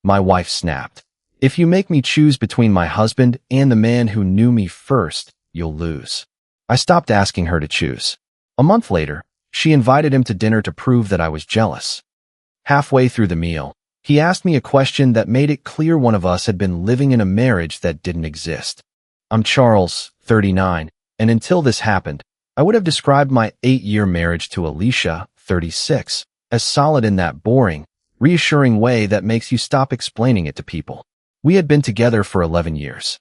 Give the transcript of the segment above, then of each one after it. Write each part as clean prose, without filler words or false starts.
My wife snapped. If you make me choose between my husband and the man who knew me first, you'll lose. I stopped asking her to choose. A month later, she invited him to dinner to prove that I was jealous. Halfway through the meal, he asked me a question that made it clear one of us had been living in a marriage that didn't exist. I'm Charles, 39, and until this happened, I would have described my 8-year marriage to Alicia, 36, as solid in that boring, reassuring way that makes you stop explaining it to people. We had been together for 11 years.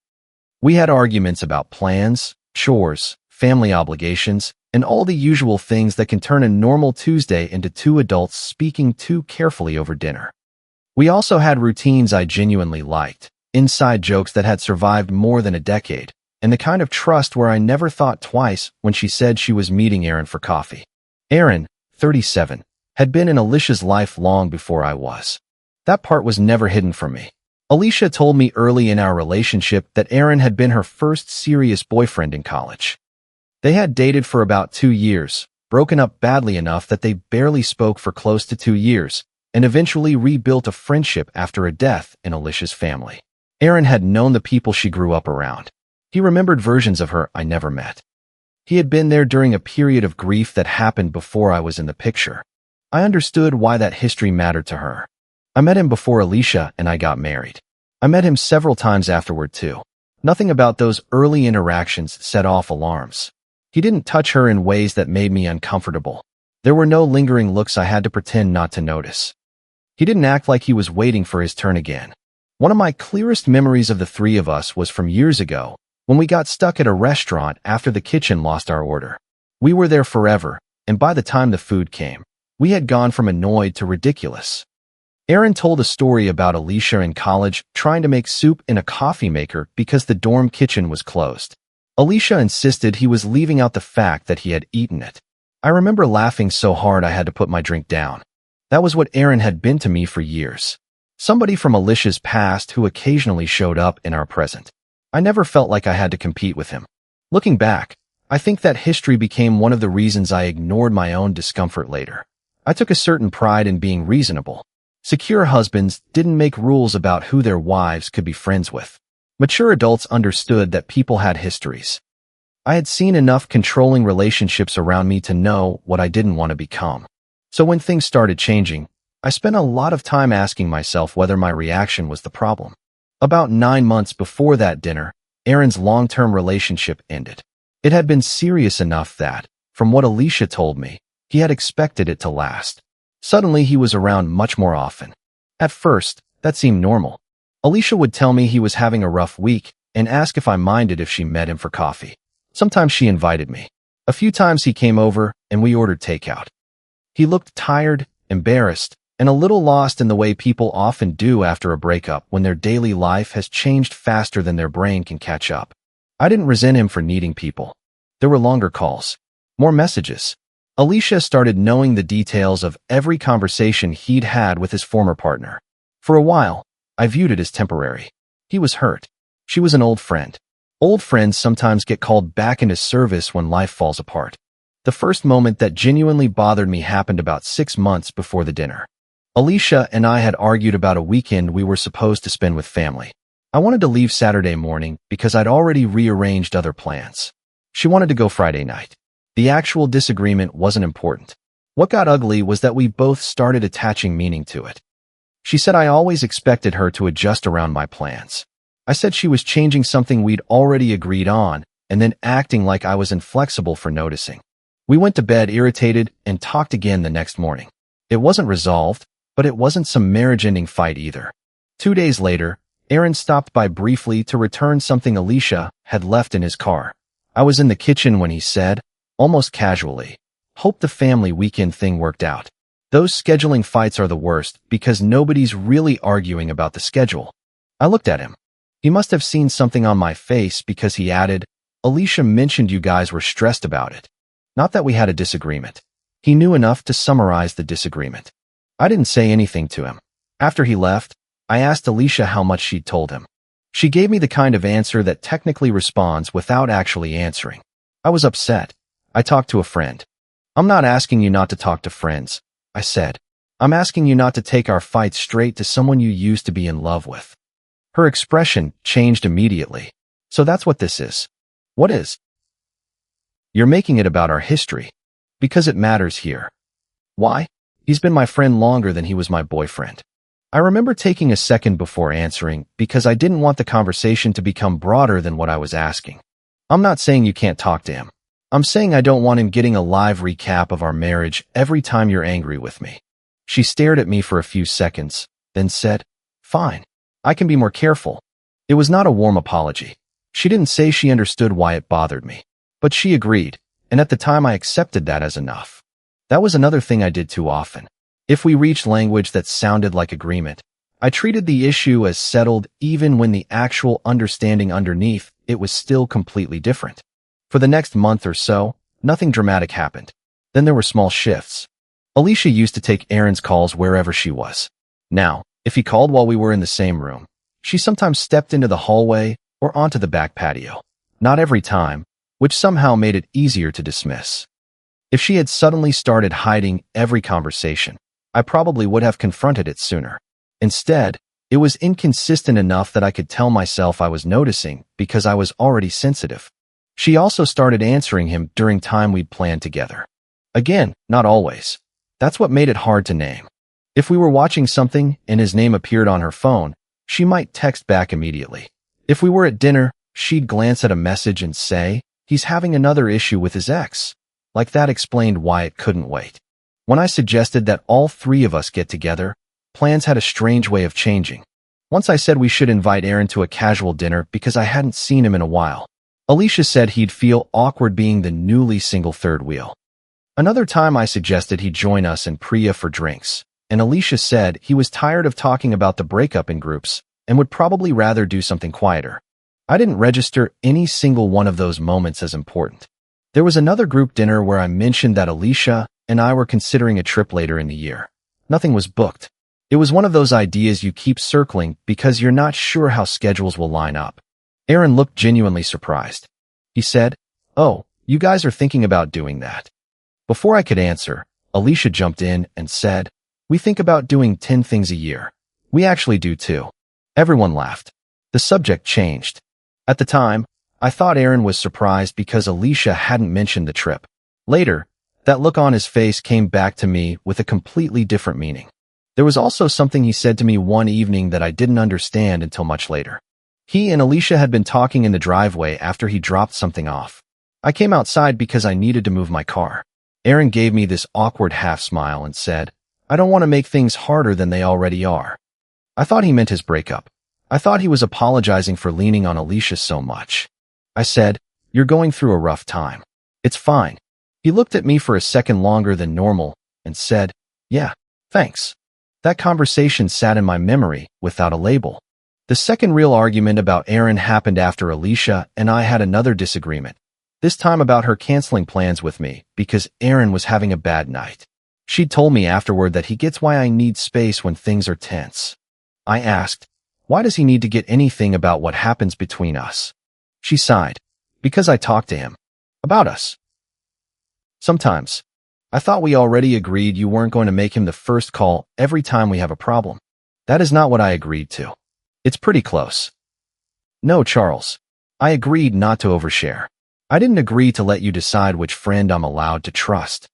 We had arguments about plans, chores, family obligations, and all the usual things that can turn a normal Tuesday into two adults speaking too carefully over dinner. We also had routines I genuinely liked, inside jokes that had survived more than a decade, and the kind of trust where I never thought twice when she said she was meeting Aaron for coffee. Aaron, 37, had been in Alicia's life long before I was. That part was never hidden from me. Alicia told me early in our relationship that Aaron had been her first serious boyfriend in college. They had dated for about 2 years, broken up badly enough that they barely spoke for close to 2 years, and eventually rebuilt a friendship after a death in Alicia's family. Aaron had known the people she grew up around. He remembered versions of her I never met. He had been there during a period of grief that happened before I was in the picture. I understood why that history mattered to her. I met him before Alicia and I got married. I met him several times afterward too. Nothing about those early interactions set off alarms. He didn't touch her in ways that made me uncomfortable. There were no lingering looks I had to pretend not to notice. He didn't act like he was waiting for his turn again. One of my clearest memories of the three of us was from years ago, when we got stuck at a restaurant after the kitchen lost our order. We were there forever, and by the time the food came, we had gone from annoyed to ridiculous. Aaron told a story about Alicia in college trying to make soup in a coffee maker because the dorm kitchen was closed. Alicia insisted he was leaving out the fact that he had eaten it. I remember laughing so hard I had to put my drink down. That was what Aaron had been to me for years. Somebody from Alicia's past who occasionally showed up in our present. I never felt like I had to compete with him. Looking back, I think that history became one of the reasons I ignored my own discomfort later. I took a certain pride in being reasonable. Secure husbands didn't make rules about who their wives could be friends with. Mature adults understood that people had histories. I had seen enough controlling relationships around me to know what I didn't want to become. So when things started changing, I spent a lot of time asking myself whether my reaction was the problem. About 9 months before that dinner, Aaron's long-term relationship ended. It had been serious enough that, from what Alicia told me, he had expected it to last. Suddenly, he was around much more often. At first, that seemed normal. Alicia would tell me he was having a rough week and ask if I minded if she met him for coffee. Sometimes she invited me. A few times he came over and we ordered takeout. He looked tired, embarrassed, and a little lost in the way people often do after a breakup when their daily life has changed faster than their brain can catch up. I didn't resent him for needing people. There were longer calls, more messages. Alicia started knowing the details of every conversation he'd had with his former partner. For a while, I viewed it as temporary. He was hurt. She was an old friend. Old friends sometimes get called back into service when life falls apart. The first moment that genuinely bothered me happened about 6 months before the dinner. Alicia and I had argued about a weekend we were supposed to spend with family. I wanted to leave Saturday morning because I'd already rearranged other plans. She wanted to go Friday night. The actual disagreement wasn't important. What got ugly was that we both started attaching meaning to it. She said I always expected her to adjust around my plans. I said she was changing something we'd already agreed on and then acting like I was inflexible for noticing. We went to bed irritated and talked again the next morning. It wasn't resolved, but it wasn't some marriage-ending fight either. 2 days later, Aaron stopped by briefly to return something Alicia had left in his car. I was in the kitchen when he said, almost casually, "Hope the family weekend thing worked out." Those scheduling fights are the worst because nobody's really arguing about the schedule. I looked at him. He must have seen something on my face because he added, "Alicia mentioned you guys were stressed about it." Not that we had a disagreement. He knew enough to summarize the disagreement. I didn't say anything to him. After he left, I asked Alicia how much she'd told him. She gave me the kind of answer that technically responds without actually answering. I was upset. I talked to a friend. "I'm not asking you not to talk to friends," I said. I'm asking you not to take our fight straight to someone you used to be in love with. Her expression changed immediately. So that's what this is. What is? You're making it about our history. Because it matters here. Why? He's been my friend longer than he was my boyfriend. I remember taking a second before answering because I didn't want the conversation to become broader than what I was asking. I'm not saying you can't talk to him. I'm saying I don't want him getting a live recap of our marriage every time you're angry with me. She stared at me for a few seconds, then said, "Fine. I can be more careful." It was not a warm apology. She didn't say she understood why it bothered me. But she agreed, and at the time I accepted that as enough. That was another thing I did too often. If we reached language that sounded like agreement, I treated the issue as settled even when the actual understanding underneath it was still completely different. For the next month or so, nothing dramatic happened. Then there were small shifts. Alicia used to take Aaron's calls wherever she was. Now, if he called while we were in the same room, she sometimes stepped into the hallway or onto the back patio. Not every time, which somehow made it easier to dismiss. If she had suddenly started hiding every conversation, I probably would have confronted it sooner. Instead, it was inconsistent enough that I could tell myself I was noticing because I was already sensitive. She also started answering him during time we'd planned together. Again, not always. That's what made it hard to name. If we were watching something and his name appeared on her phone, she might text back immediately. If we were at dinner, she'd glance at a message and say, "He's having another issue with his ex." Like that explained why it couldn't wait. When I suggested that all three of us get together, plans had a strange way of changing. Once I said we should invite Aaron to a casual dinner because I hadn't seen him in a while. Alicia said he'd feel awkward being the newly single third wheel. Another time I suggested he join us and Priya for drinks, and Alicia said he was tired of talking about the breakup in groups and would probably rather do something quieter. I didn't register any single one of those moments as important. There was another group dinner where I mentioned that Alicia and I were considering a trip later in the year. Nothing was booked. It was one of those ideas you keep circling because you're not sure how schedules will line up. Aaron looked genuinely surprised. He said, "Oh, you guys are thinking about doing that." Before I could answer, Alicia jumped in and said, "We think about doing 10 things a year. We actually do too." Everyone laughed. The subject changed. At the time, I thought Aaron was surprised because Alicia hadn't mentioned the trip. Later, that look on his face came back to me with a completely different meaning. There was also something he said to me one evening that I didn't understand until much later. He and Alicia had been talking in the driveway after he dropped something off. I came outside because I needed to move my car. Aaron gave me this awkward half smile and said, "I don't want to make things harder than they already are." I thought he meant his breakup. I thought he was apologizing for leaning on Alicia so much. I said, "You're going through a rough time. It's fine." He looked at me for a second longer than normal and said, "Yeah, thanks." That conversation sat in my memory without a label. The second real argument about Aaron happened after Alicia and I had another disagreement, this time about her canceling plans with me because Aaron was having a bad night. She told me afterward that he gets why I need space when things are tense. I asked, "Why does he need to get anything about what happens between us?" She sighed, "Because I talk to him. About us. Sometimes. I thought we already agreed you weren't going to make him the first call every time we have a problem." That is not what I agreed to. It's pretty close. No, Charles. I agreed not to overshare. I didn't agree to let you decide which friend I'm allowed to trust.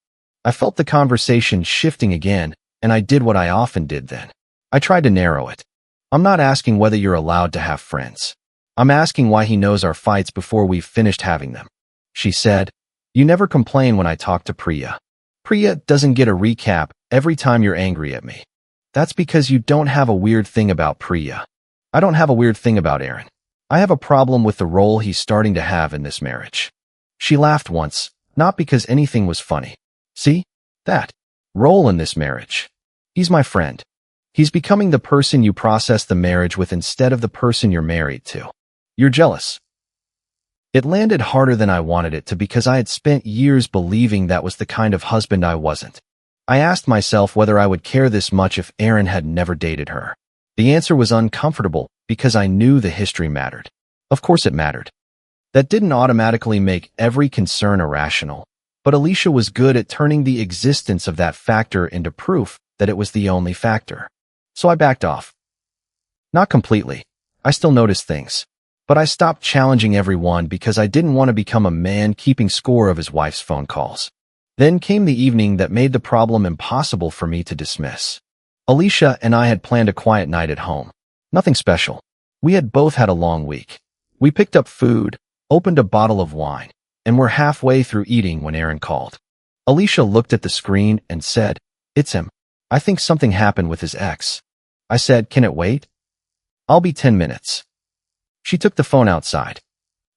I felt the conversation shifting again, and I did what I often did then. I tried to narrow it. I'm not asking whether you're allowed to have friends. I'm asking why he knows our fights before we've finished having them. She said, "You never complain when I talk to Priya. Priya doesn't get a recap every time you're angry at me. That's because you don't have a weird thing about Priya. I don't have a weird thing about Aaron. I have a problem with the role he's starting to have in this marriage." She laughed once, not because anything was funny. "See? That role in this marriage. He's my friend. He's becoming the person you process the marriage with instead of the person you're married to. You're jealous." It landed harder than I wanted it to because I had spent years believing that was the kind of husband I wasn't. I asked myself whether I would care this much if Aaron had never dated her. The answer was uncomfortable because I knew the history mattered. Of course it mattered. That didn't automatically make every concern irrational, but Alicia was good at turning the existence of that factor into proof that it was the only factor. So I backed off. Not completely. I still noticed things. But I stopped challenging everyone because I didn't want to become a man keeping score of his wife's phone calls. Then came the evening that made the problem impossible for me to dismiss. Alicia and I had planned a quiet night at home. Nothing special. We had both had a long week. We picked up food, opened a bottle of wine, and were halfway through eating when Aaron called. Alicia looked at the screen and said, "It's him. I think something happened with his ex." I said, "Can it wait?" "I'll be 10 minutes. She took the phone outside.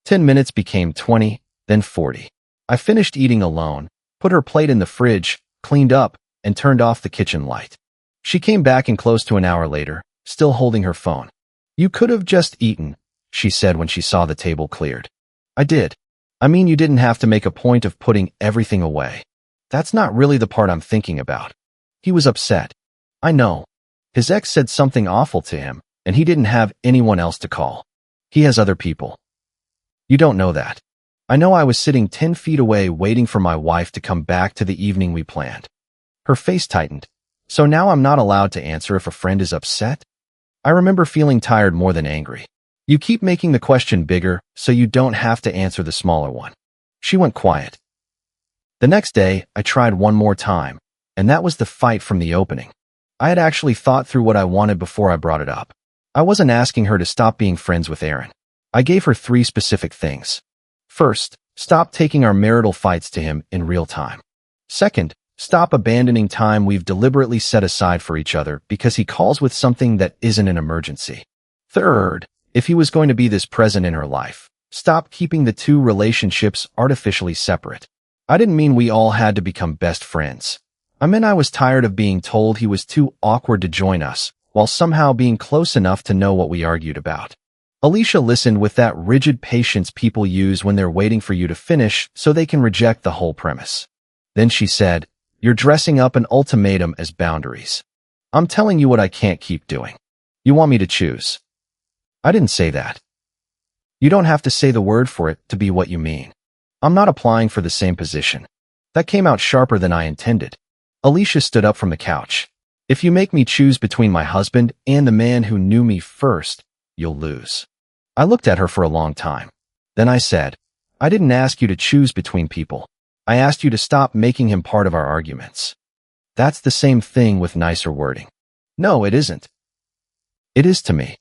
10 minutes became 20, then 40. I finished eating alone, put her plate in the fridge, cleaned up, and turned off the kitchen light. She came back in close to an hour later, still holding her phone. "You could have just eaten," she said when she saw the table cleared. I did. "I mean, you didn't have to make a point of putting everything away." "That's not really the part I'm thinking about." He was upset. "I know. His ex said something awful to him, and he didn't have anyone else to call. He has other people." "You don't know that." I know. I was sitting 10 feet away waiting for my wife to come back to the evening we planned. Her face tightened. "So now I'm not allowed to answer if a friend is upset?" I remember feeling tired more than angry. "You keep making the question bigger so you don't have to answer the smaller one." She went quiet. The next day, I tried one more time, and that was the fight from the opening. I had actually thought through what I wanted before I brought it up. I wasn't asking her to stop being friends with Aaron. I gave her 3 specific things. First, stop taking our marital fights to him in real time. Second, stop abandoning time we've deliberately set aside for each other because he calls with something that isn't an emergency. Third, if he was going to be this present in her life, stop keeping the 2 relationships artificially separate. I didn't mean we all had to become best friends. I meant I was tired of being told he was too awkward to join us, while somehow being close enough to know what we argued about. Alicia listened with that rigid patience people use when they're waiting for you to finish so they can reject the whole premise. Then she said, "You're dressing up an ultimatum as boundaries. I'm telling you what I can't keep doing. You want me to choose." I didn't say that. You don't have to say the word for it to be what you mean. I'm not applying for the same position. That came out sharper than I intended. Alicia stood up from the couch. "If you make me choose between my husband and the man who knew me first, you'll lose." I looked at her for a long time. Then I said, "I didn't ask you to choose between people. I asked you to stop making him part of our arguments." "That's the same thing with nicer wording." "No, it isn't." "It is to me."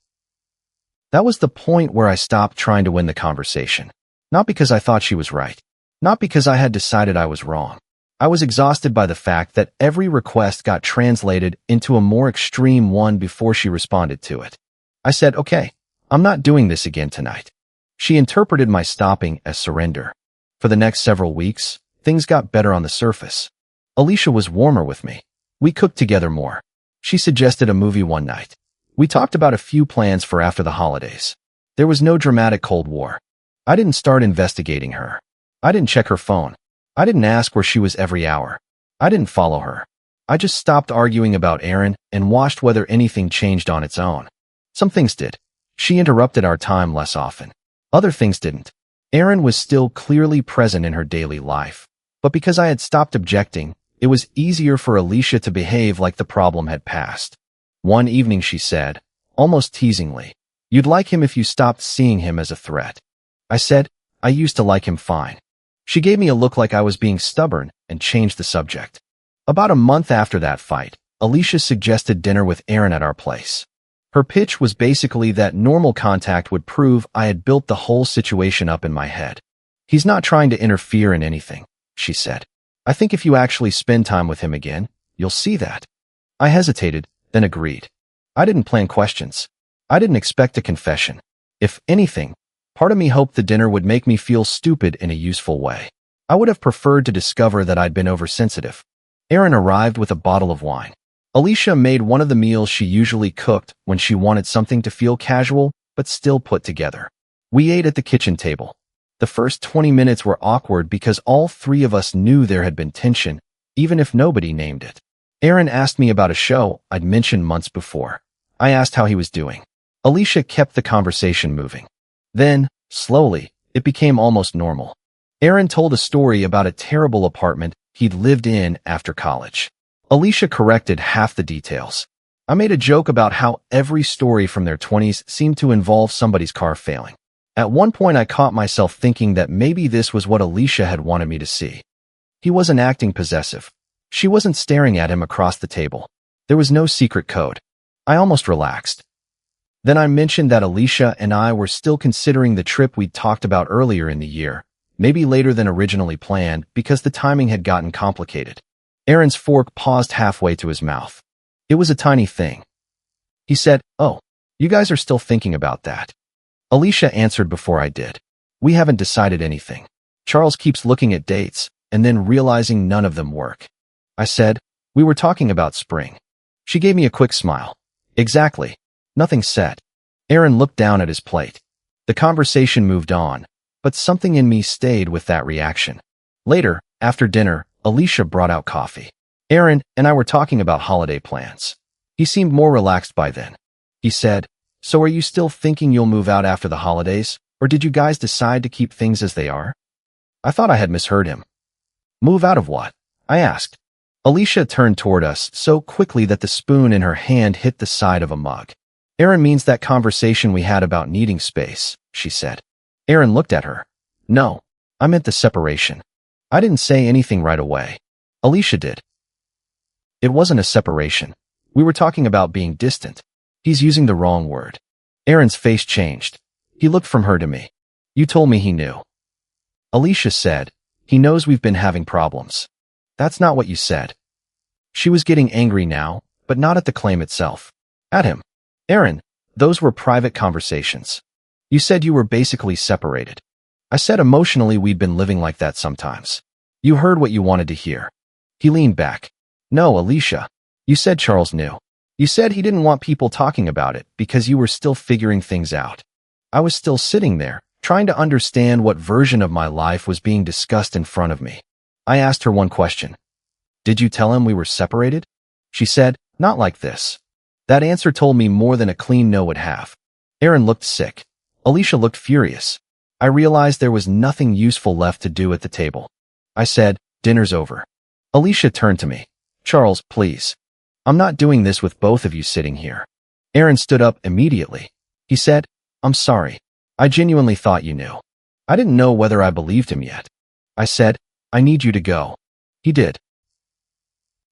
That was the point where I stopped trying to win the conversation. Not because I thought she was right. Not because I had decided I was wrong. I was exhausted by the fact that every request got translated into a more extreme one before she responded to it. I said, "Okay, I'm not doing this again tonight." She interpreted my stopping as surrender. For the next several weeks, things got better on the surface. Alicia was warmer with me. We cooked together more. She suggested a movie one night. We talked about a few plans for after the holidays. There was no dramatic Cold War. I didn't start investigating her. I didn't check her phone. I didn't ask where she was every hour. I didn't follow her. I just stopped arguing about Aaron and watched whether anything changed on its own. Some things did. She interrupted our time less often. Other things didn't. Aaron was still clearly present in her daily life. But because I had stopped objecting, it was easier for Alicia to behave like the problem had passed. One evening she said, almost teasingly, "You'd like him if you stopped seeing him as a threat." I said, "I used to like him fine." She gave me a look like I was being stubborn and changed the subject. About a month after that fight, Alicia suggested dinner with Aaron at our place. Her pitch was basically that normal contact would prove I had built the whole situation up in my head. "He's not trying to interfere in anything," she said. "I think if you actually spend time with him again, you'll see that." I hesitated, then agreed. I didn't plan questions. I didn't expect a confession. If anything, part of me hoped the dinner would make me feel stupid in a useful way. I would have preferred to discover that I'd been oversensitive. Aaron arrived with a bottle of wine. Alicia made one of the meals she usually cooked when she wanted something to feel casual but still put together. We ate at the kitchen table. The first 20 minutes were awkward because all 3 of us knew there had been tension, even if nobody named it. Aaron asked me about a show I'd mentioned months before. I asked how he was doing. Alicia kept the conversation moving. Then, slowly, it became almost normal. Aaron told a story about a terrible apartment he'd lived in after college. Alicia corrected half the details. I made a joke about how every story from their 20s seemed to involve somebody's car failing. At one point, I caught myself thinking that maybe this was what Alicia had wanted me to see. He wasn't acting possessive. She wasn't staring at him across the table. There was no secret code. I almost relaxed. Then I mentioned that Alicia and I were still considering the trip we'd talked about earlier in the year, maybe later than originally planned because the timing had gotten complicated. Aaron's fork paused halfway to his mouth. It was a tiny thing. He said, "Oh, you guys are still thinking about that." Alicia answered before I did. "We haven't decided anything. Charles keeps looking at dates and then realizing none of them work." I said, "We were talking about spring." She gave me a quick smile. "Exactly. Nothing said." Aaron looked down at his plate. The conversation moved on, but something in me stayed with that reaction. Later, after dinner, Alicia brought out coffee. Aaron and I were talking about holiday plans. He seemed more relaxed by then. He said, "So are you still thinking you'll move out after the holidays, or did you guys decide to keep things as they are?" I thought I had misheard him. "Move out of what?" I asked. Alicia turned toward us so quickly that the spoon in her hand hit the side of a mug. "Aaron means that conversation we had about needing space," she said. Aaron looked at her. "No, I meant the separation." I didn't say anything right away. Alicia did. "It wasn't a separation. We were talking about being distant." He's using the wrong word. Aaron's face changed. He looked from her to me. "You told me he knew." Alicia said, "He knows we've been having problems." "That's not what you said." She was getting angry now, but not at the claim itself. At him. "Aaron, those were private conversations. You said you were basically separated." I said emotionally we'd been living like that sometimes. "You heard what you wanted to hear." He leaned back. "No, Alicia. You said Charles knew. You said he didn't want people talking about it because you were still figuring things out." I was still sitting there, trying to understand what version of my life was being discussed in front of me. I asked her one question. "Did you tell him we were separated?" She said, "Not like this." That answer told me more than a clean no would have. Aaron looked sick. Alicia looked furious. I realized there was nothing useful left to do at the table. I said, "Dinner's over." Alicia turned to me. "Charles, please. I'm not doing this with both of you sitting here." Aaron stood up immediately. He said, "I'm sorry. I genuinely thought you knew." I didn't know whether I believed him yet. I said, "I need you to go." He did.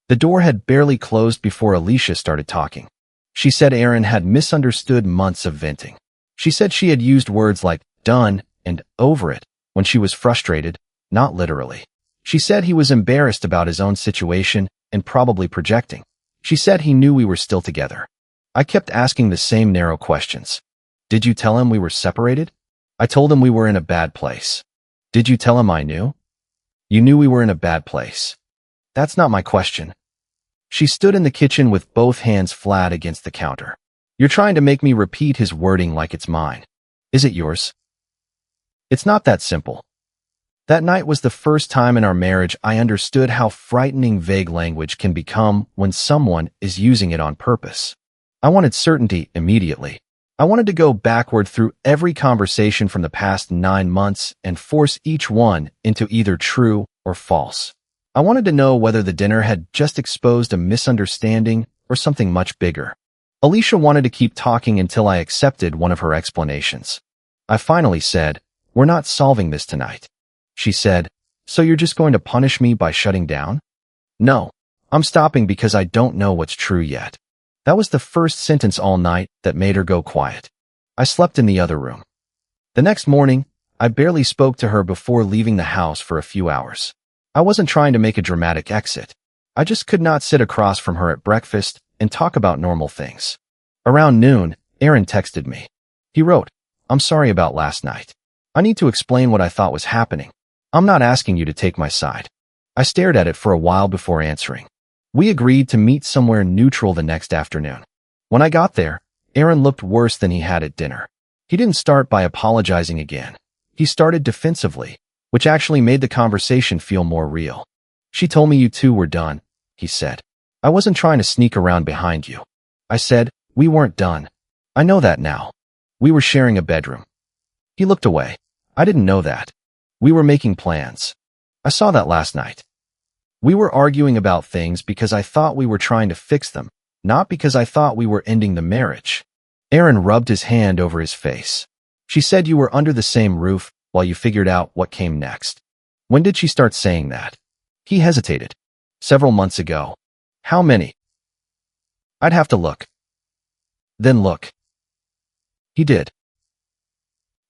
The door had barely closed before Alicia started talking. She said Aaron had misunderstood months of venting. She said she had used words like done and over it when she was frustrated, not literally. She said he was embarrassed about his own situation and probably projecting. She said he knew we were still together. I kept asking the same narrow questions. "Did you tell him we were separated?" I told him we were in a bad place. "Did you tell him I knew?" "You knew we were in a bad place." "That's not my question." She stood in the kitchen with both hands flat against the counter. "You're trying to make me repeat his wording like it's mine. Is it yours?" It's not that simple. That night was the first time in our marriage I understood how frightening vague language can become when someone is using it on purpose. I wanted certainty immediately. I wanted to go backward through every conversation from the past 9 months and force each one into either true or false. I wanted to know whether the dinner had just exposed a misunderstanding or something much bigger. Alicia wanted to keep talking until I accepted one of her explanations. I finally said, "We're not solving this tonight." She said, "So you're just going to punish me by shutting down?" "No, I'm stopping because I don't know what's true yet." That was the first sentence all night that made her go quiet. I slept in the other room. The next morning, I barely spoke to her before leaving the house for a few hours. I wasn't trying to make a dramatic exit. I just could not sit across from her at breakfast and talk about normal things. Around noon, Aaron texted me. He wrote, "I'm sorry about last night. I need to explain what I thought was happening. I'm not asking you to take my side." I stared at it for a while before answering. We agreed to meet somewhere neutral the next afternoon. When I got there, Aaron looked worse than he had at dinner. He didn't start by apologizing again. He started defensively, which actually made the conversation feel more real. "She told me you two were done," he said. "I wasn't trying to sneak around behind you." I said, "We weren't done. I know that now. We were sharing a bedroom." He looked away. "I didn't know that. We were making plans. I saw that last night." We were arguing about things because I thought we were trying to fix them, not because I thought we were ending the marriage. Aaron rubbed his hand over his face. She said you were under the same roof while you figured out what came next. When did she start saying that? He hesitated. Several months ago. How many? I'd have to look. Then look. He did.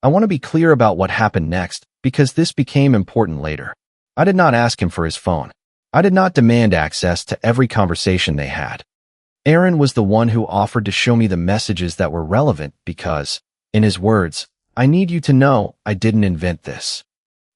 I want to be clear about what happened next, because this became important later. I did not ask him for his phone. I did not demand access to every conversation they had. Aaron was the one who offered to show me the messages that were relevant because, in his words, I need you to know I didn't invent this.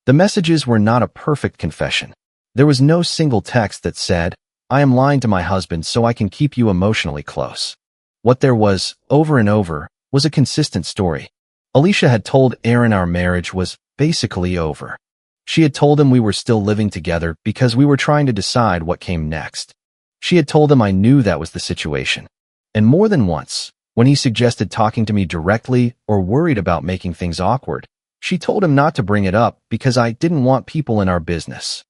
The messages were not a perfect confession. There was no single text that said, I am lying to my husband so I can keep you emotionally close. What there was, over and over, was a consistent story. Alicia had told Aaron our marriage was basically over. She had told him we were still living together because we were trying to decide what came next. She had told him I knew that was the situation. And more than once, when he suggested talking to me directly or worried about making things awkward, she told him not to bring it up because I didn't want people in our business.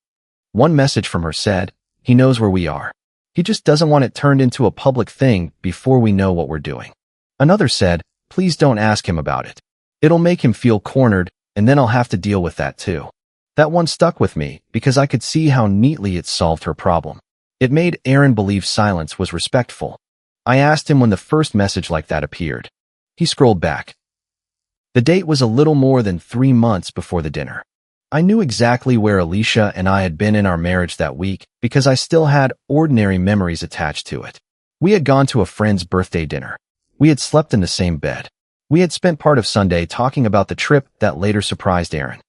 One message from her said, he knows where we are. He just doesn't want it turned into a public thing before we know what we're doing. Another said, please don't ask him about it. It'll make him feel cornered, and then I'll have to deal with that too. That one stuck with me because I could see how neatly it solved her problem. It made Aaron believe silence was respectful. I asked him when the first message like that appeared. He scrolled back. The date was a little more than 3 months before the dinner. I knew exactly where Alicia and I had been in our marriage that week because I still had ordinary memories attached to it. We had gone to a friend's birthday dinner. We had slept in the same bed. We had spent part of Sunday talking about the trip that later surprised Aaron.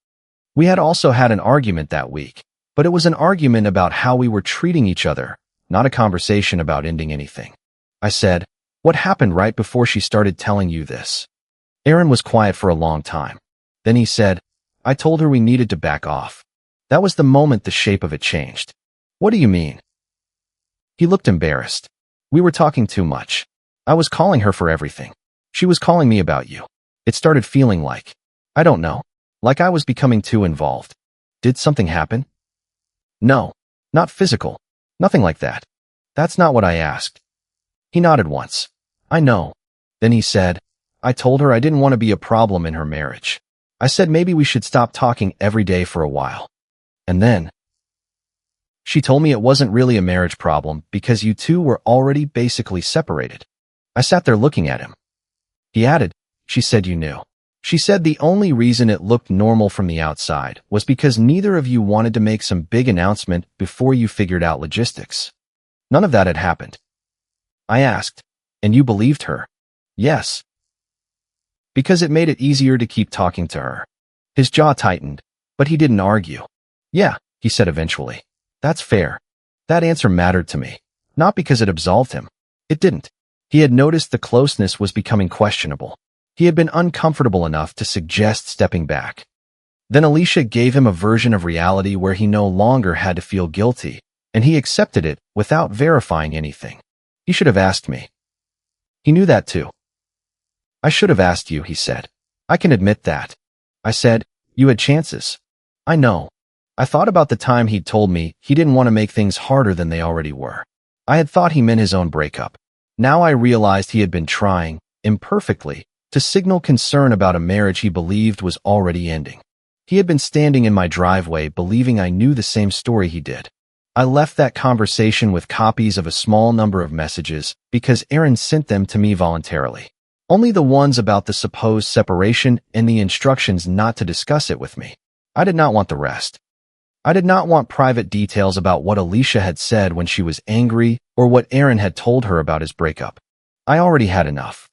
We had also had an argument that week, but it was an argument about how we were treating each other, not a conversation about ending anything. I said, what happened right before she started telling you this? Aaron was quiet for a long time. Then he said, I told her we needed to back off. That was the moment the shape of it changed. What do you mean? He looked embarrassed. We were talking too much. I was calling her for everything. She was calling me about you. It started feeling like, I don't know, like I was becoming too involved. Did something happen? No, not physical. Nothing like that. That's not what I asked. He nodded once. I know. Then he said, I told her I didn't want to be a problem in her marriage. I said maybe we should stop talking every day for a while. And then she told me it wasn't really a marriage problem because you two were already basically separated. I sat there looking at him. He added, she said you knew. She said the only reason it looked normal from the outside was because neither of you wanted to make some big announcement before you figured out logistics. None of that had happened. I asked, and you believed her? Yes. Because it made it easier to keep talking to her. His jaw tightened, but he didn't argue. Yeah, he said eventually. That's fair. That answer mattered to me. Not because it absolved him. It didn't. He had noticed the closeness was becoming questionable. He had been uncomfortable enough to suggest stepping back. Then Alicia gave him a version of reality where he no longer had to feel guilty, and he accepted it without verifying anything. He should have asked me. He knew that too. I should have asked you, he said. I can admit that. I said, you had chances. I know. I thought about the time he'd told me he didn't want to make things harder than they already were. I had thought he meant his own breakup. Now I realized he had been trying, imperfectly, to signal concern about a marriage he believed was already ending. He had been standing in my driveway believing I knew the same story he did. I left that conversation with copies of a small number of messages because Aaron sent them to me voluntarily. Only the ones about the supposed separation and the instructions not to discuss it with me. I did not want the rest. I did not want private details about what Alicia had said when she was angry or what Aaron had told her about his breakup. I already had enough.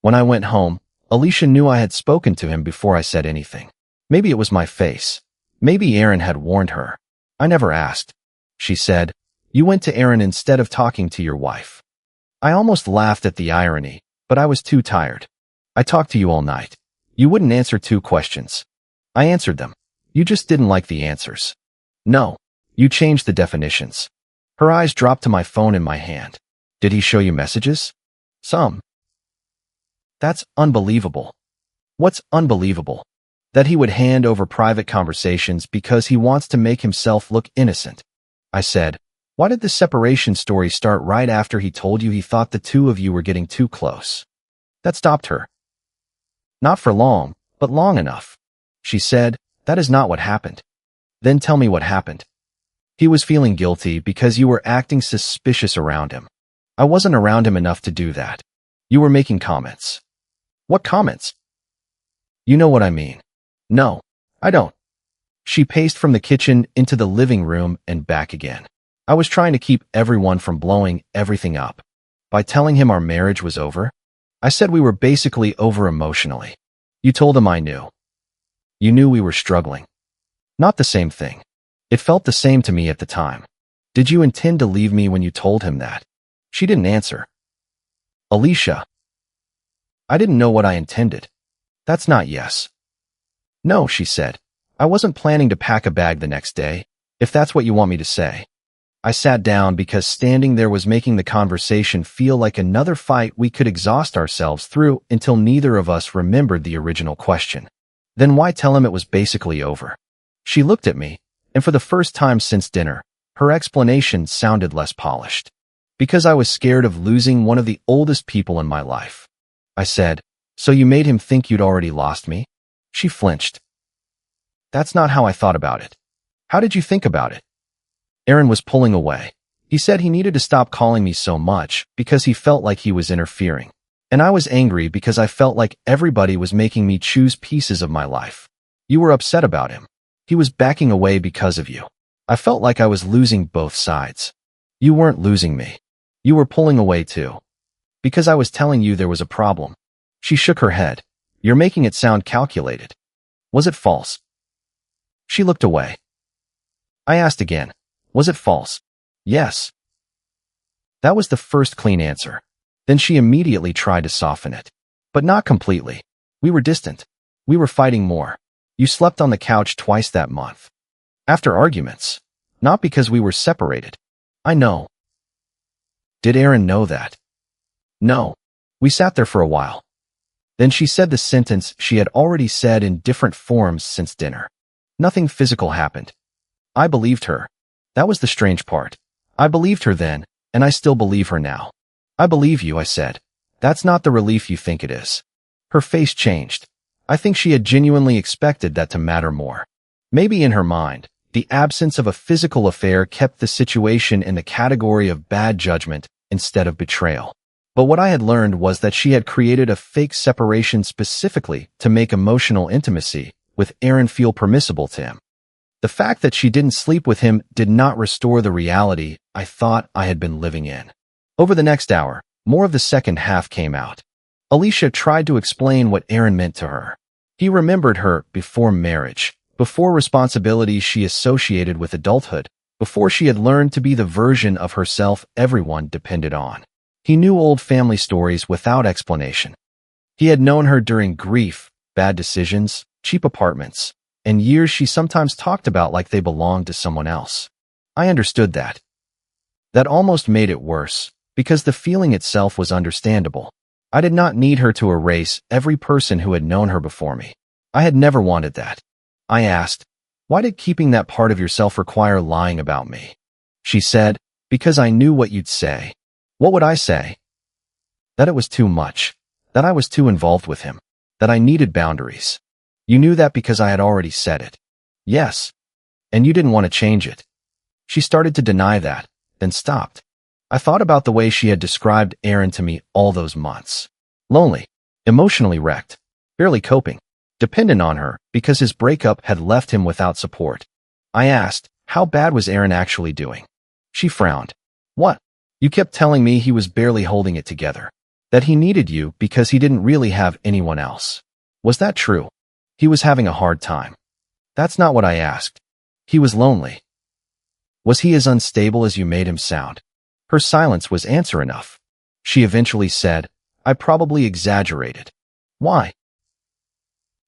When I went home, Alicia knew I had spoken to him before I said anything. Maybe it was my face. Maybe Aaron had warned her. I never asked. She said, you went to Aaron instead of talking to your wife. I almost laughed at the irony, but I was too tired. I talked to you all night. You wouldn't answer 2 questions. I answered them. You just didn't like the answers. No, you changed the definitions. Her eyes dropped to my phone in my hand. Did he show you messages? Some. That's unbelievable. What's unbelievable? That he would hand over private conversations because he wants to make himself look innocent. I said. Why did this separation story start right after he told you he thought the two of you were getting too close? That stopped her. Not for long, but long enough. She said, that is not what happened. Then tell me what happened. He was feeling guilty because you were acting suspicious around him. I wasn't around him enough to do that. You were making comments. What comments? You know what I mean. No, I don't. She paced from the kitchen into the living room and back again. I was trying to keep everyone from blowing everything up. By telling him our marriage was over, I said we were basically over emotionally. You told him I knew. You knew we were struggling. Not the same thing. It felt the same to me at the time. Did you intend to leave me when you told him that? She didn't answer. Alicia. I didn't know what I intended. That's not yes. No, she said. I wasn't planning to pack a bag the next day, if that's what you want me to say. I sat down because standing there was making the conversation feel like another fight we could exhaust ourselves through until neither of us remembered the original question. Then why tell him it was basically over? She looked at me, and for the first time since dinner, her explanation sounded less polished. Because I was scared of losing one of the oldest people in my life. I said, so you made him think you'd already lost me? She flinched. That's not how I thought about it. How did you think about it? Aaron was pulling away. He said he needed to stop calling me so much because he felt like he was interfering. And I was angry because I felt like everybody was making me choose pieces of my life. You were upset about him. He was backing away because of you. I felt like I was losing both sides. You weren't losing me. You were pulling away too. Because I was telling you there was a problem. She shook her head. You're making it sound calculated. Was it false? She looked away. I asked again. Was it false? Yes. That was the first clean answer. Then she immediately tried to soften it. But not completely. We were distant. We were fighting more. You slept on the couch twice that month. After arguments. Not because we were separated. I know. Did Aaron know that? No. We sat there for a while. Then she said the sentence she had already said in different forms since dinner. Nothing physical happened. I believed her. That was the strange part. I believed her then, and I still believe her now. I believe you, I said. That's not the relief you think it is. Her face changed. I think she had genuinely expected that to matter more. Maybe in her mind, the absence of a physical affair kept the situation in the category of bad judgment instead of betrayal. But what I had learned was that she had created a fake separation specifically to make emotional intimacy with Aaron feel permissible to him. The fact that she didn't sleep with him did not restore the reality I thought I had been living in. Over the next hour, more of the second half came out. Alicia tried to explain what Aaron meant to her. He remembered her before marriage, before responsibilities she associated with adulthood, before she had learned to be the version of herself everyone depended on. He knew old family stories without explanation. He had known her during grief, bad decisions, cheap apartments, and years she sometimes talked about like they belonged to someone else. I understood that. That almost made it worse, because the feeling itself was understandable. I did not need her to erase every person who had known her before me. I had never wanted that. I asked, why did keeping that part of yourself require lying about me? She said, because I knew what you'd say. What would I say? That it was too much. That I was too involved with him. That I needed boundaries. You knew that because I had already said it. Yes. And you didn't want to change it. She started to deny that, then stopped. I thought about the way she had described Aaron to me all those months. Lonely, emotionally wrecked, barely coping, dependent on her because his breakup had left him without support. I asked, how bad was Aaron actually doing? She frowned. What? You kept telling me he was barely holding it together. That he needed you because he didn't really have anyone else. Was that true? He was having a hard time. That's not what I asked. He was lonely. Was he as unstable as you made him sound? Her silence was answer enough. She eventually said, I probably exaggerated. Why?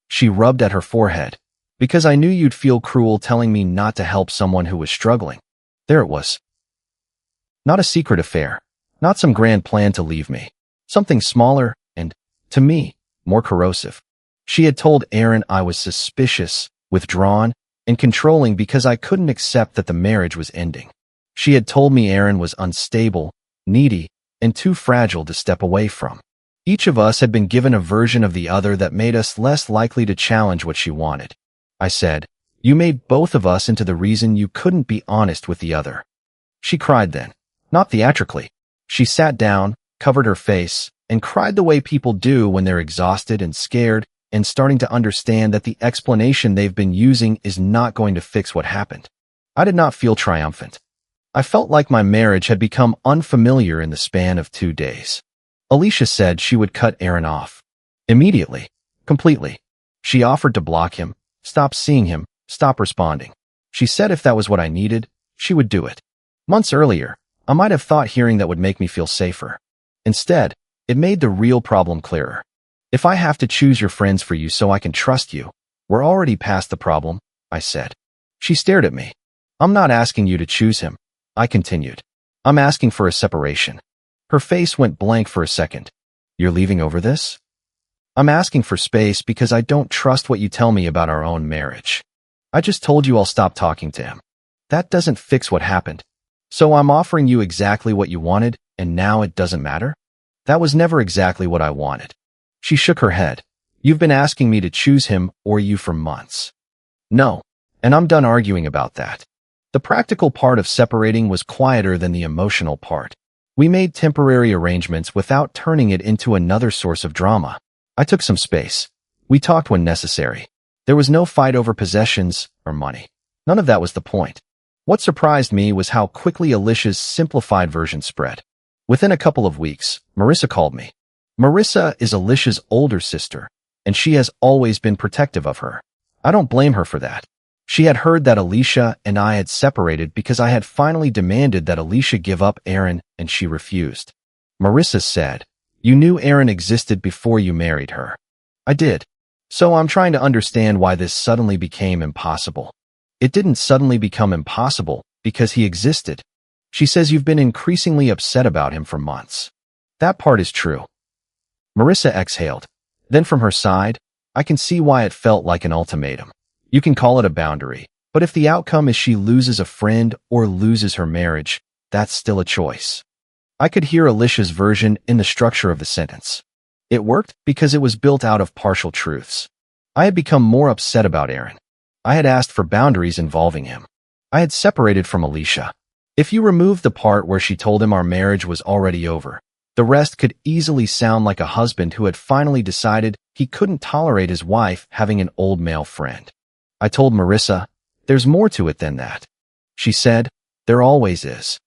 She rubbed at her forehead. Because I knew you'd feel cruel telling me not to help someone who was struggling. There it was. Not a secret affair. Not some grand plan to leave me. Something smaller and, to me, more corrosive. She had told Aaron I was suspicious, withdrawn, and controlling because I couldn't accept that the marriage was ending. She had told me Aaron was unstable, needy, and too fragile to step away from. Each of us had been given a version of the other that made us less likely to challenge what she wanted. I said, "You made both of us into the reason you couldn't be honest with the other." She cried then, not theatrically. She sat down, covered her face, and cried the way people do when they're exhausted and scared and starting to understand that the explanation they've been using is not going to fix what happened. I did not feel triumphant. I felt like my marriage had become unfamiliar in the span of 2 days. Alicia said she would cut Aaron off. Immediately. Completely. She offered to block him, stop seeing him, stop responding. She said if that was what I needed, she would do it. Months earlier, I might have thought hearing that would make me feel safer. Instead, it made the real problem clearer. If I have to choose your friends for you so I can trust you, we're already past the problem, I said. She stared at me. I'm not asking you to choose him, I continued. I'm asking for a separation. Her face went blank for a second. You're leaving over this? I'm asking for space because I don't trust what you tell me about our own marriage. I just told you I'll stop talking to him. That doesn't fix what happened. So I'm offering you exactly what you wanted, and now it doesn't matter? That was never exactly what I wanted. She shook her head. You've been asking me to choose him or you for months. No, and I'm done arguing about that. The practical part of separating was quieter than the emotional part. We made temporary arrangements without turning it into another source of drama. I took some space. We talked when necessary. There was no fight over possessions or money. None of that was the point. What surprised me was how quickly Alicia's simplified version spread. Within a couple of weeks, Marissa called me. Marissa is Alicia's older sister, and she has always been protective of her. I don't blame her for that. She had heard that Alicia and I had separated because I had finally demanded that Alicia give up Aaron, and she refused. Marissa said, "You knew Aaron existed before you married her." I did. So I'm trying to understand why this suddenly became impossible. It didn't suddenly become impossible because he existed. She says you've been increasingly upset about him for months. That part is true. Marissa exhaled. Then from her side, I can see why it felt like an ultimatum. You can call it a boundary, but if the outcome is she loses a friend or loses her marriage, that's still a choice. I could hear Alicia's version in the structure of the sentence. It worked because it was built out of partial truths. I had become more upset about Aaron. I had asked for boundaries involving him. I had separated from Alicia. If you remove the part where she told him our marriage was already over, the rest could easily sound like a husband who had finally decided he couldn't tolerate his wife having an old male friend. I told Marissa, there's more to it than that. She said, there always is.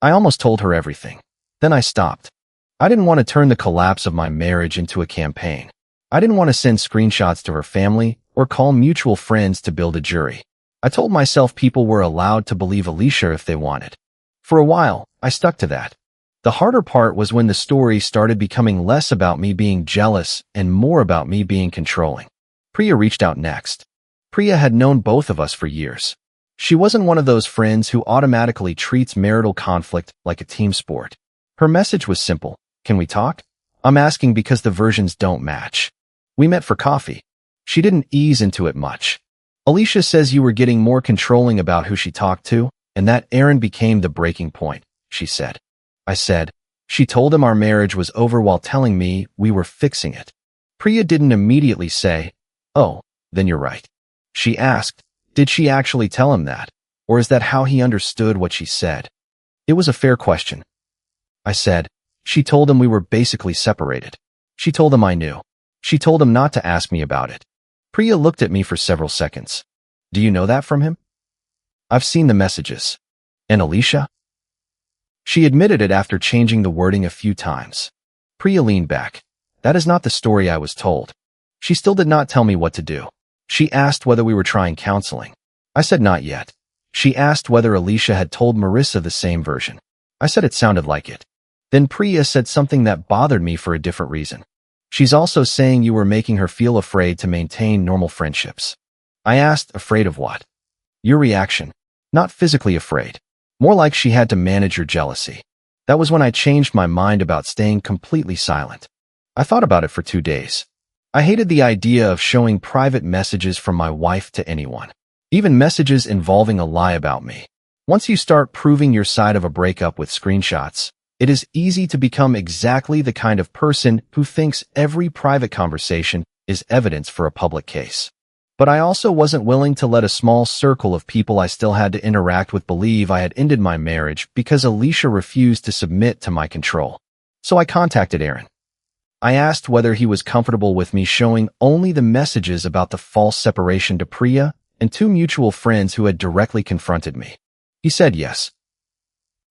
I almost told her everything. Then I stopped. I didn't want to turn the collapse of my marriage into a campaign. I didn't want to send screenshots to her family or call mutual friends to build a jury. I told myself people were allowed to believe Alicia if they wanted. For a while, I stuck to that. The harder part was when the story started becoming less about me being jealous and more about me being controlling. Priya reached out next. Priya had known both of us for years. She wasn't one of those friends who automatically treats marital conflict like a team sport. Her message was simple. Can we talk? I'm asking because the versions don't match. We met for coffee. She didn't ease into it much. Alicia says you were getting more controlling about who she talked to, and that Aaron became the breaking point, she said. I said, she told him our marriage was over while telling me we were fixing it. Priya didn't immediately say, oh, then you're right. She asked, did she actually tell him that, or is that how he understood what she said? It was a fair question. I said, she told him we were basically separated. She told him I knew. She told him not to ask me about it. Priya looked at me for several seconds. Do you know that from him? I've seen the messages. And Alicia? She admitted it after changing the wording a few times. Priya leaned back. That is not the story I was told. She still did not tell me what to do. She asked whether we were trying counseling. I said not yet. She asked whether Alicia had told Marissa the same version. I said it sounded like it. Then Priya said something that bothered me for a different reason. She's also saying you were making her feel afraid to maintain normal friendships. I asked, afraid of what? Your reaction. Not physically afraid. More like she had to manage your jealousy. That was when I changed my mind about staying completely silent. I thought about it for 2 days. I hated the idea of showing private messages from my wife to anyone. Even messages involving a lie about me. Once you start proving your side of a breakup with screenshots, it is easy to become exactly the kind of person who thinks every private conversation is evidence for a public case. But I also wasn't willing to let a small circle of people I still had to interact with believe I had ended my marriage because Alicia refused to submit to my control. So I contacted Aaron. I asked whether he was comfortable with me showing only the messages about the false separation to Priya and two mutual friends who had directly confronted me. He said yes.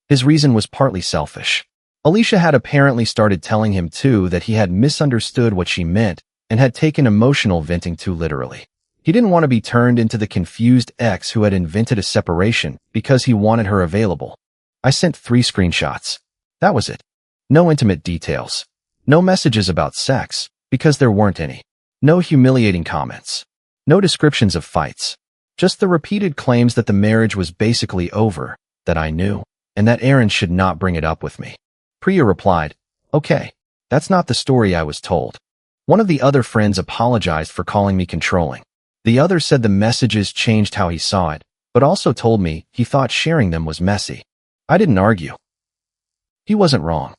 His reason was partly selfish. Alicia had apparently started telling him too that he had misunderstood what she meant and had taken emotional venting too literally. He didn't want to be turned into the confused ex who had invented a separation because he wanted her available. I sent 3 screenshots. That was it. No intimate details. No messages about sex, because there weren't any. No humiliating comments. No descriptions of fights. Just the repeated claims that the marriage was basically over, that I knew, and that Aaron should not bring it up with me. Priya replied, "Okay, that's not the story I was told." One of the other friends apologized for calling me controlling. The other said the messages changed how he saw it, but also told me he thought sharing them was messy. I didn't argue. He wasn't wrong.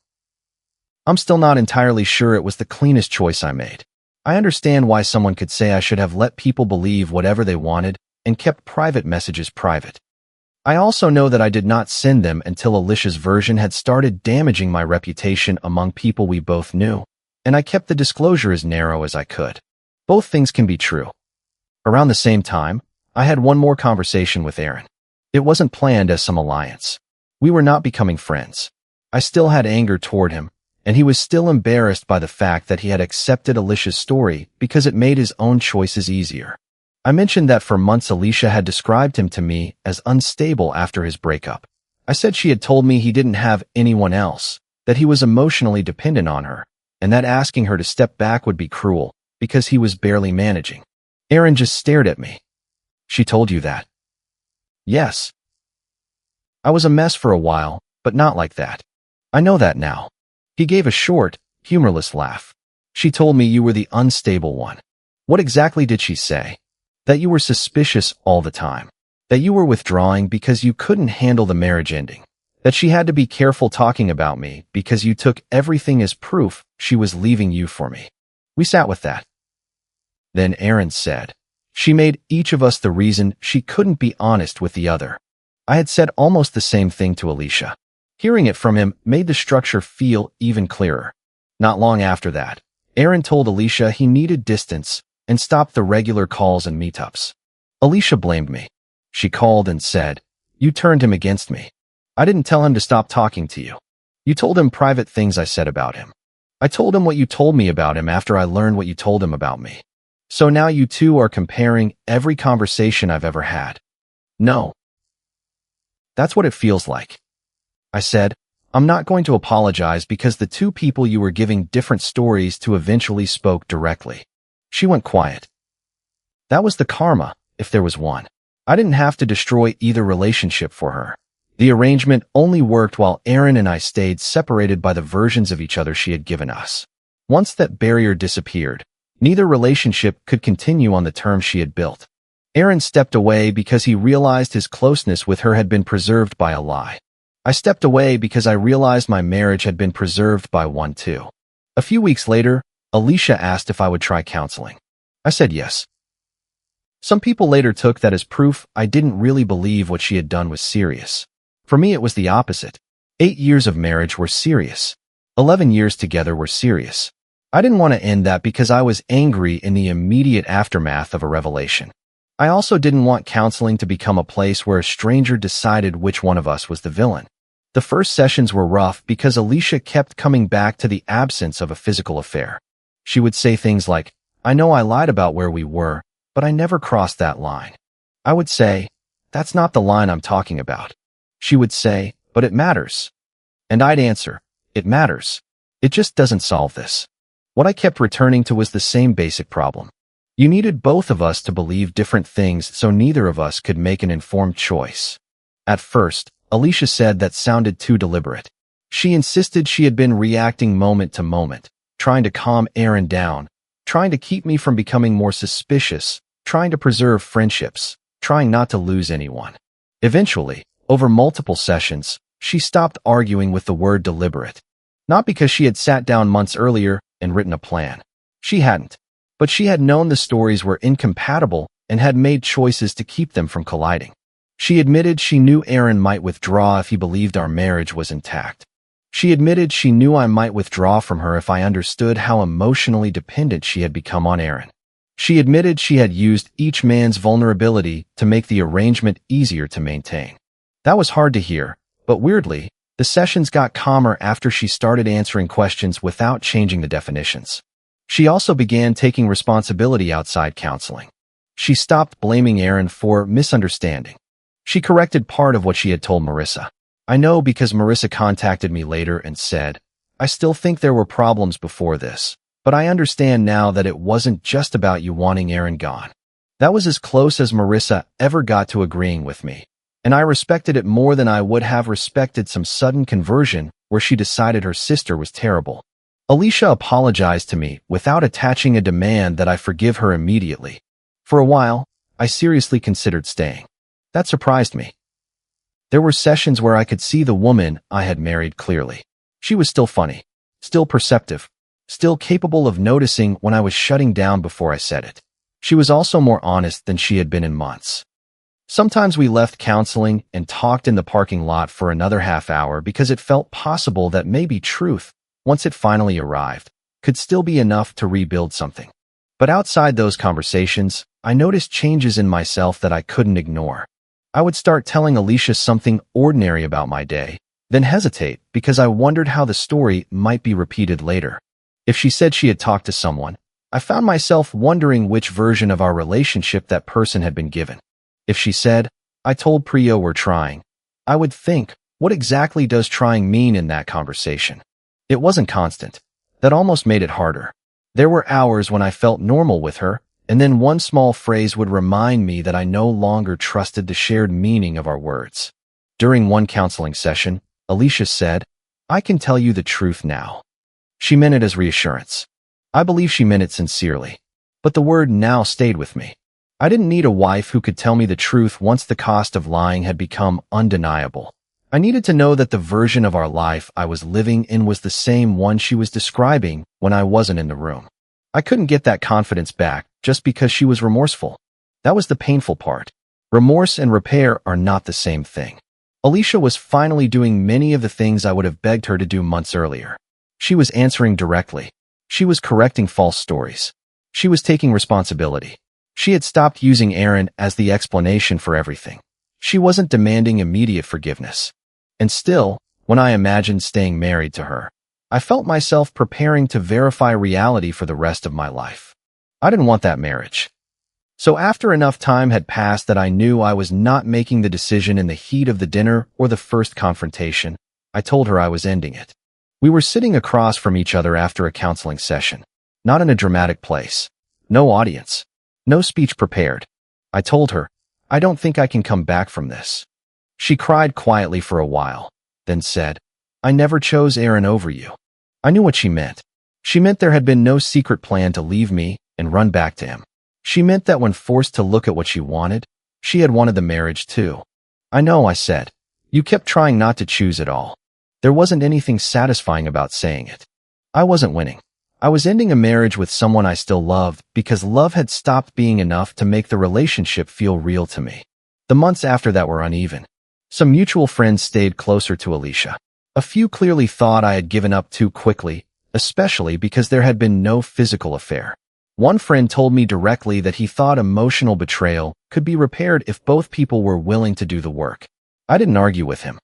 I'm still not entirely sure it was the cleanest choice I made. I understand why someone could say I should have let people believe whatever they wanted and kept private messages private. I also know that I did not send them until Alicia's version had started damaging my reputation among people we both knew, and I kept the disclosure as narrow as I could. Both things can be true. Around the same time, I had one more conversation with Aaron. It wasn't planned as some alliance. We were not becoming friends. I still had anger toward him, and he was still embarrassed by the fact that he had accepted Alicia's story because it made his own choices easier. I mentioned that for months Alicia had described him to me as unstable after his breakup. I said she had told me he didn't have anyone else, that he was emotionally dependent on her, and that asking her to step back would be cruel because he was barely managing. Aaron just stared at me. "She told you that?" "Yes." I was a mess for a while, but not like that. I know that now. He gave a short, humorless laugh. "She told me you were the unstable one." "What exactly did she say?" "That you were suspicious all the time. That you were withdrawing because you couldn't handle the marriage ending. That she had to be careful talking about me because you took everything as proof she was leaving you for me." We sat with that. Then Aaron said, "She made each of us the reason she couldn't be honest with the other." I had said almost the same thing to Alicia. Hearing it from him made the structure feel even clearer. Not long after that, Aaron told Alicia he needed distance and stopped the regular calls and meetups. Alicia blamed me. She called and said, "You turned him against me. I didn't tell him to stop talking to you. You told him private things I said about him. I told him what you told me about him after I learned what you told him about me. So now you two are comparing every conversation I've ever had." "No. That's what it feels like." I said, "I'm not going to apologize because the two people you were giving different stories to eventually spoke directly." She went quiet. That was the karma, if there was one. I didn't have to destroy either relationship for her. The arrangement only worked while Aaron and I stayed separated by the versions of each other she had given us. Once that barrier disappeared, neither relationship could continue on the terms she had built. Aaron stepped away because he realized his closeness with her had been preserved by a lie. I stepped away because I realized my marriage had been preserved by one too. A few weeks later, Alicia asked if I would try counseling. I said yes. Some people later took that as proof I didn't really believe what she had done was serious. For me, it was the opposite. 8 years of marriage were serious. 11 years together were serious. I didn't want to end that because I was angry in the immediate aftermath of a revelation. I also didn't want counseling to become a place where a stranger decided which one of us was the villain. The first sessions were rough because Alicia kept coming back to the absence of a physical affair. She would say things like, "I know I lied about where we were, but I never crossed that line." I would say, "That's not the line I'm talking about." She would say, "But it matters." And I'd answer, "It matters. It just doesn't solve this." What I kept returning to was the same basic problem. You needed both of us to believe different things so neither of us could make an informed choice. At first, Alicia said that sounded too deliberate. She insisted she had been reacting moment to moment, trying to calm Aaron down, trying to keep me from becoming more suspicious, trying to preserve friendships, trying not to lose anyone. Eventually, Over multiple sessions, she stopped arguing with the word deliberate. Not because she had sat down months earlier and written a plan. She hadn't. But she had known the stories were incompatible and had made choices to keep them from colliding. She admitted she knew Aaron might withdraw if he believed our marriage was intact. She admitted she knew I might withdraw from her if I understood how emotionally dependent she had become on Aaron. She admitted she had used each man's vulnerability to make the arrangement easier to maintain. That was hard to hear, but weirdly, the sessions got calmer after she started answering questions without changing the definitions. She also began taking responsibility outside counseling. She stopped blaming Aaron for misunderstanding. She corrected part of what she had told Marissa. I know because Marissa contacted me later and said, "I still think there were problems before this, but I understand now that it wasn't just about you wanting Aaron gone." That was as close as Marissa ever got to agreeing with me, and I respected it more than I would have respected some sudden conversion where she decided her sister was terrible. Alicia apologized to me without attaching a demand that I forgive her immediately. For a while, I seriously considered staying. That surprised me. There were sessions where I could see the woman I had married clearly. She was still funny, still perceptive, still capable of noticing when I was shutting down before I said it. She was also more honest than she had been in months. Sometimes we left counseling and talked in the parking lot for another half hour because it felt possible that maybe truth, once it finally arrived, could still be enough to rebuild something. But outside those conversations, I noticed changes in myself that I couldn't ignore. I would start telling Alicia something ordinary about my day, then hesitate because I wondered how the story might be repeated later. If she said she had talked to someone, I found myself wondering which version of our relationship that person had been given. If she said, "I told Priyo we're trying," I would think, what exactly does trying mean in that conversation? It wasn't constant. That almost made it harder. There were hours when I felt normal with her, and then one small phrase would remind me that I no longer trusted the shared meaning of our words. During one counseling session, Alicia said, "I can tell you the truth now." She meant it as reassurance. I believe she meant it sincerely. But the word "now" stayed with me. I didn't need a wife who could tell me the truth once the cost of lying had become undeniable. I needed to know that the version of our life I was living in was the same one she was describing when I wasn't in the room. I couldn't get that confidence back just because she was remorseful. That was the painful part. Remorse and repair are not the same thing. Alicia was finally doing many of the things I would have begged her to do months earlier. She was answering directly. She was correcting false stories. She was taking responsibility. She had stopped using Aaron as the explanation for everything. She wasn't demanding immediate forgiveness. And still, when I imagined staying married to her, I felt myself preparing to verify reality for the rest of my life. I didn't want that marriage. So after enough time had passed that I knew I was not making the decision in the heat of the dinner or the first confrontation, I told her I was ending it. We were sitting across from each other after a counseling session, not in a dramatic place. No audience. No speech prepared. I told her, "I don't think I can come back from this." She cried quietly for a while, then said, "I never chose Aaron over you." I knew what she meant. She meant there had been no secret plan to leave me and run back to him. She meant that when forced to look at what she wanted, she had wanted the marriage too. "I know," I said. "You kept trying not to choose it all." There wasn't anything satisfying about saying it. I wasn't winning. I was ending a marriage with someone I still loved because love had stopped being enough to make the relationship feel real to me. The months after that were uneven. Some mutual friends stayed closer to Alicia. A few clearly thought I had given up too quickly, especially because there had been no physical affair. One friend told me directly that he thought emotional betrayal could be repaired if both people were willing to do the work. I didn't argue with him.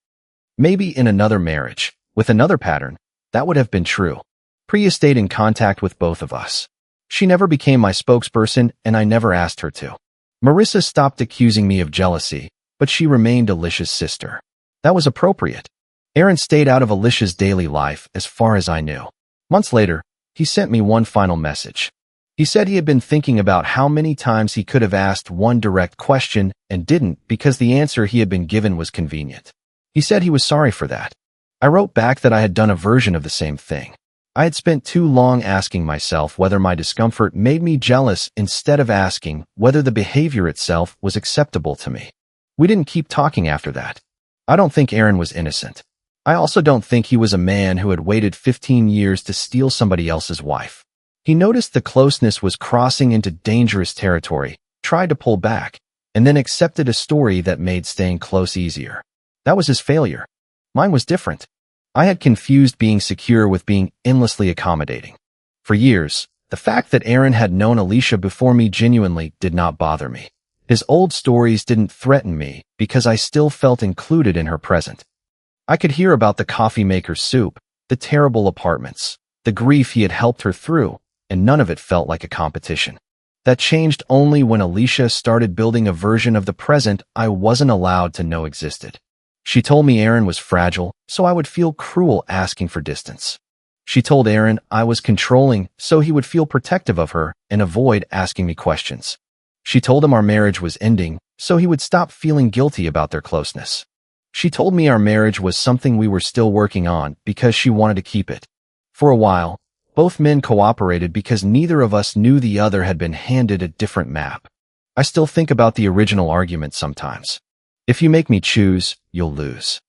Maybe in another marriage, with another pattern, that would have been true. Priya stayed in contact with both of us. She never became my spokesperson, and I never asked her to. Marissa stopped accusing me of jealousy, but she remained Alicia's sister. That was appropriate. Aaron stayed out of Alicia's daily life as far as I knew. Months later, he sent me one final message. He said he had been thinking about how many times he could have asked one direct question and didn't because the answer he had been given was convenient. He said he was sorry for that. I wrote back that I had done a version of the same thing. I had spent too long asking myself whether my discomfort made me jealous instead of asking whether the behavior itself was acceptable to me. We didn't keep talking after that. I don't think Aaron was innocent. I also don't think he was a man who had waited 15 years to steal somebody else's wife. He noticed the closeness was crossing into dangerous territory, tried to pull back, and then accepted a story that made staying close easier. That was his failure. Mine was different. I had confused being secure with being endlessly accommodating. For years, the fact that Aaron had known Alicia before me genuinely did not bother me. His old stories didn't threaten me because I still felt included in her present. I could hear about the coffee maker's soup, the terrible apartments, the grief he had helped her through, and none of it felt like a competition. That changed only when Alicia started building a version of the present I wasn't allowed to know existed. She told me Aaron was fragile, so I would feel cruel asking for distance. She told Aaron I was controlling, so he would feel protective of her and avoid asking me questions. She told him our marriage was ending, so he would stop feeling guilty about their closeness. She told me our marriage was something we were still working on because she wanted to keep it. For a while, both men cooperated because neither of us knew the other had been handed a different map. I still think about the original argument sometimes. If you make me choose, you'll lose.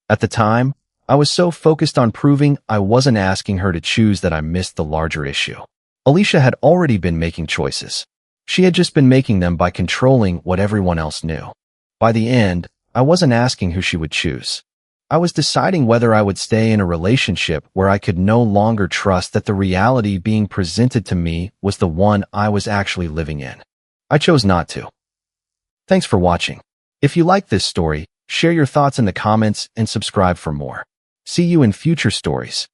At the time, I was so focused on proving I wasn't asking her to choose that I missed the larger issue. Alicia had already been making choices. She had just been making them by controlling what everyone else knew. By the end, I wasn't asking who she would choose. I was deciding whether I would stay in a relationship where I could no longer trust that the reality being presented to me was the one I was actually living in. I chose not to. Thanks for watching. If you like this story, share your thoughts in the comments and subscribe for more. See you in future stories.